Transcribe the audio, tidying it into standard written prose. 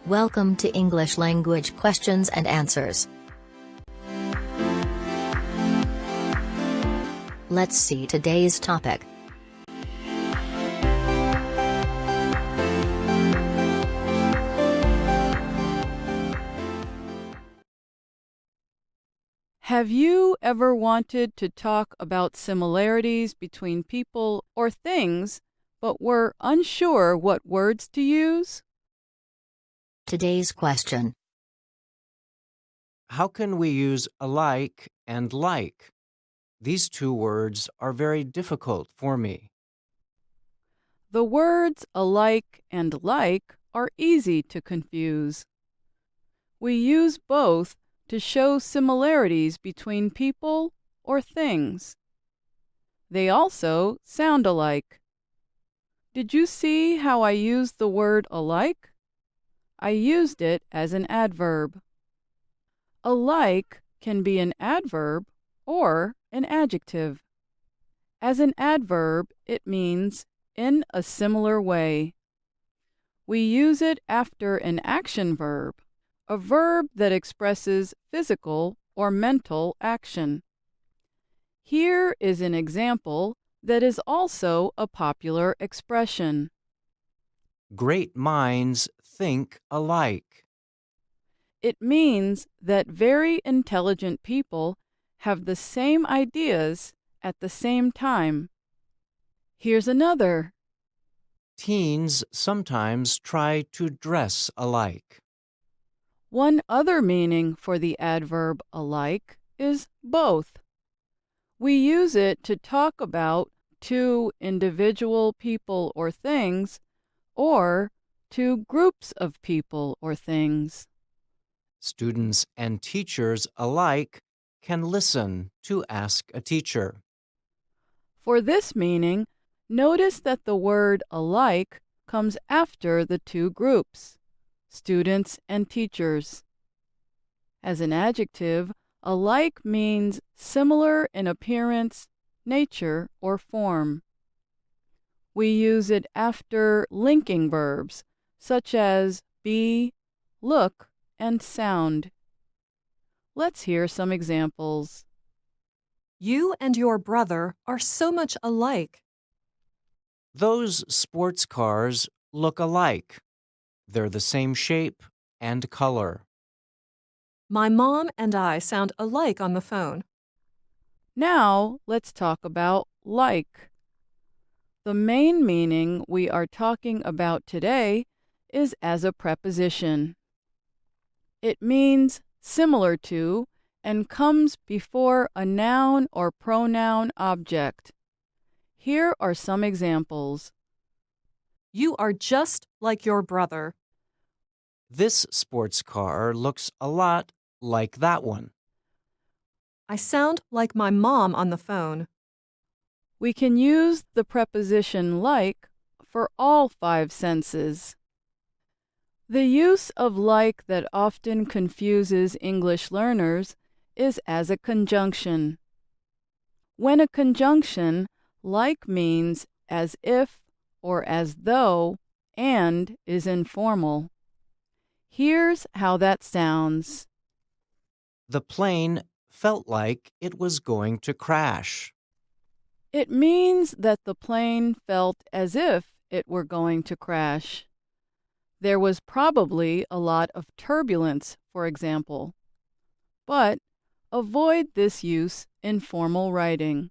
Welcome to English Language Questions and Answers. Let's see today's topic. Have you ever wanted to talk about similarities between people or things, but were unsure what words to use? Today's question. How can we use alike and like? These two words are very difficult for me. The words alike and like are easy to confuse. We use both to show similarities between people or things. They also sound alike. Did you see how I used the word alike? I used it as an adverb. Alike can be an adverb or an adjective. As an adverb, it means in a similar way. We use it after an action verb, a verb that expresses physical or mental action. Here is an example that is also a popular expression. Great minds think alike. It means that very intelligent people have the same ideas at the same time. Here's another. Teens sometimes try to dress alike. One other meaning for the adverb alike is both. We use it to talk about two individual people or things, or two groups of people or things. Students and teachers alike can listen to ask a teacher. For this meaning, notice that the word alike comes after the two groups, students and teachers. As an adjective, alike means similar in appearance, nature, or form. We use it after linking verbs, such as be, look, and sound. Let's hear some examples. You and your brother are so much alike. Those sports cars look alike. They're the same shape and color. My mom and I sound alike on the phone. Now, let's talk about like. The main meaning we are talking about today is as a preposition. It means similar to and comes before a noun or pronoun object. Here are some examples. You are just like your brother. This sports car looks a lot like that one. I sound like my mom on the phone. We can use the preposition like for all 5 senses. The use of like that often confuses English learners is as a conjunction. When a conjunction, like means as if or as though, and is informal. Here's how that sounds. The plane felt like it was going to crash. It means that the plane felt as if it were going to crash. There was probably a lot of turbulence, for example. But avoid this use in formal writing.